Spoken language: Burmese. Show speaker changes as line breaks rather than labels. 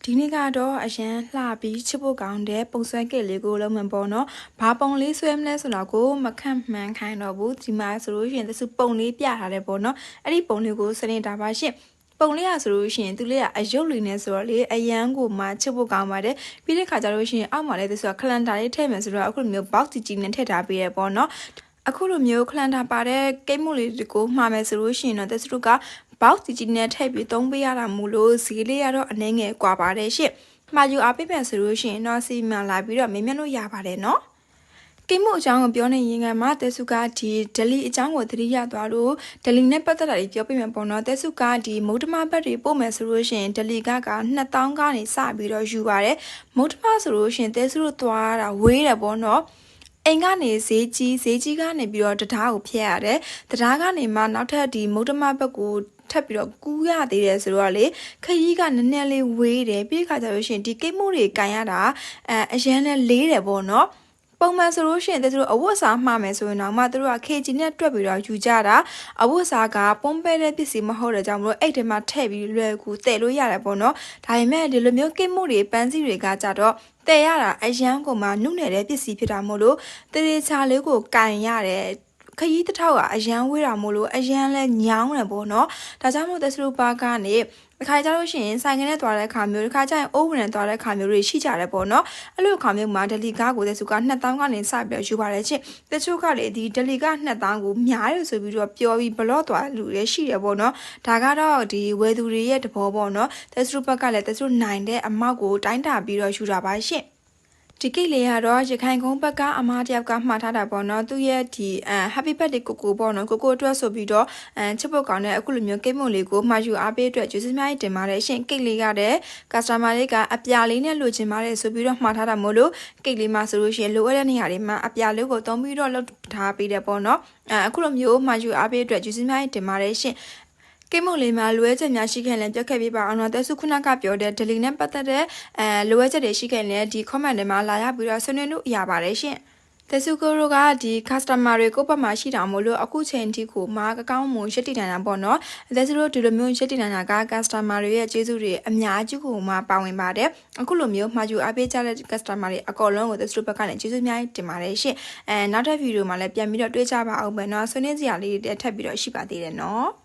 ဒီနေ့ကတော့အရန်လှပြီးချစ်ဖို့ကောင်းတဲ့ပုံစံကလေးကိုလုံးဝပေါ့နော်။ဘာပုံလေးဆွဲမလဲဆိုတော့ကိုမခန့်မှန်းခိုင်းတော့ဘူး။ဒီမှာဆိုလို့ရှိရင်သူပုံလေးပြထားတယ်ပေါ့နော်။အဲ့ဒီပုံလေးကိုစနေတာပါရှင့်။ပုံလေးရဆိုလို့ရှိရင်သူလေးကအယုတ်လေးနဲ့ဆိုတော့လေအရန်ကိုမှချစ်ဖို့ကောင်းပါတယ်။ပြီးတဲ့ခါကျလို့ရှိရင်အောက်မှာလည်းသူကခလန်တာလေးထည့်မယ်ဆိုတော့အခုလိုမျိုး box ကြီးနဲ့ထည့်ထားပေးရပေါ့နော်။အခုလိုမျိုးခလန်တာပါတဲ့ကိတ်မို့လေးကိုမှာမယ်ဆိုလို့ရှိရင်တော့သူတို့ကဘောက်ကြီးနဲ့ထည့်ပြီးသုံးပေးရတာမို့လို့ဈေးလေးကတော့အနေငယ်กว่าပါတယ်ရှင့်။မှာယူအားပေးမယ်ဆိုလို့ရှိရင်တော့စီမံလာပြီးတော့မေးမြန်းလို့ရပါတယ်နော်။ကိမို့အကြောင်းကိုပြောနေရင်ကမှတဲစုကဒီဒလီအကြောင်းကိုသတိရသွားလို့ဒလီနဲ့ပတ်သက်တာတွေပြောပြမယ်ပေါ့နော်။တဲစုကဒီမုဒ္ဓမဘတ်တွေပို့မယ်ဆိုလို့ရှိရင်ဒလီက2000ကနေစပြီးတော့ယူပါတယ်။မုဒ္ဓမဆိုလို့ရှိရင်တဲစုတို့သွားတာဝေးတယ်ပေါ့နော်။အိမ်ကနေဈေးကြီးကနေပြီးတော့တရားကိုဖျက်ရတယ်။တရားကနေမှနောက်ထပ်ဒီမုဒ္ဓမဘက်ကိုထပ်ပြီးတော့ကူးရသေးတယ်ဆိုတော့လေခရီးကနည်းနည်းလေးဝေးတယ်ပြီးခါကျလို့ရှိရင်ဒီကိတ်မှုတွေကန်ရတာအရန်နဲ့လေးတယ်ပေါ့နော်ပုံမှန်ဆိုလို့ရှိရင်သူတို့အဝတ်စားမှားမယ်ဆိုရင်တော့မှသူတို့က KG နဲ့တွက်ပြီးတော့ယူကြတာအဝတ်စားကပုံပဲတဲ့ပစ္စည်းမဟုတ်တဲ့ကြောင့်မလို့အဲ့ဒီမှာထည့်ပြီးလွယ်ကူတည်လို့ရတယ်ပေါ့နော်ဒါပေမဲ့ဒီလိုမျိုးကိတ်မှုတွေပန်းစီတွေကကြတော့တည်ရတာအရန်ကိုမှနုနယ်တဲ့ပစ္စည်းဖြစ်တာမို့လို့တရေချာလေးကိုကန်ရတယ်ခရီးတစ်ထောက်ကအရန်ဝေးတာမို့လို့အရန်လဲညောင်းတယ်ပေါ့နော်ဒါကြောင့်မို့သစလူပါကနေတစ်ခါကြလို့ရှိရင်ဆိုင်ကနေသွားတဲ့ခါမျိုးတစ်ခါကျရင်အိုးဝင်နဲ့သွားတဲ့ခါမျိုးတွေရှိကြတယ်ပေါ့နော်အဲ့လိုခါမျိုးမှာဒလီကားကိုသစလူက2000ကနေစပြီးယူပါတယ်ချင်းတချို့ကလေဒီဒလီက2000ကိုများတယ်ဆိုပြီးတော့ပြောပြီးဘလော့သွားလူတွေရှိတယ်ပေါ့နော်ဒါကတော့ဒီဝယ်သူတွေရဲ့တဘောပေါ့နော်သစလူဘက်ကလည်းသစလူနိုင်တဲ့အမောက်ကိုတိုင်းတာပြီးတော့ယူတာပါရှင့်ဒီကိတ်လေးကတော့ရခိုင်ကုန်းဘက်ကအမားတယောက်ကမှားထားတာပေါ့နော်သူရဲ့ဒီ happy birthday ကိုပေါ့နော်ကိုအတွက်ဆိုပြီးတော့ချစ်ဖို့ကောင်းတဲ့အခုလိုမျိုးကိတ်မွန်လေးကိုမှာယူအားပေးအတွက်ကျေးဇူးများတင်ပါတယ်ရှင်ကိတ်လေးကတဲ့ customer လေးကအပြာလေးနဲ့လိုချင်ပါတယ်ဆိုပြီးတော့မှားထားတာမို့လို့ကိတ်လေးမှာဆိုလို့ရှိရင်လိုအပ်တဲ့နေရာတွေမှာအပြာလေးကိုသုံးပြီးတော့လုပ်ထားပေးတယ်ပေါ့နော်အခုလိုမျိုးမှာယူအားပေးအတွက်ကျေးဇူးများတင်ပါတယ်ရှင်ကိမို့လေးမှာလွဲချက်များရှိခဲ့ရင်ပြတ်ခဲ့ပြပါအောင်တော့တဲစုခုနကပြောတဲ့ဒလီနဲ့ပတ်သက်တဲ့လွဲချက်တွေရှိခဲ့ရင်ဒီ comment တွေမှာလာရပြီးတော့ဆွေးနွေးလို့ရပါတယ်ရှင်တဲစုကိုတို့ကဒီ customer တွေကိုပတ်မှာရှိတာမို့လို့အခုချိန်ထိကိုမာကကောင်းမွန်ရှက်တည်နေတာပေါ့နော်တဲစုတို့ဒီလိုမျိုးရှက်တည်နေတာက customer တွေရဲ့ကျေးဇူးတွေအများကြီးကိုမှပါဝင်ပါတယ်အခုလိုမျိုးမှာယူအားပေးကြတဲ့ customer တွေအကောလုံးကိုတဲစုဘက်ကနေကျေးဇူးများတင်ပါတယ်ရှင်နောက်ထပ်ဗီဒီယိုမှာလည်းပြန်ပြီးတော့တွေ့ကြပါအောင်ပဲเนาะဆွေးနွေးစရာလေးတွေထပ်ပြီးတော့ရှိပါသေးတယ်เนาะ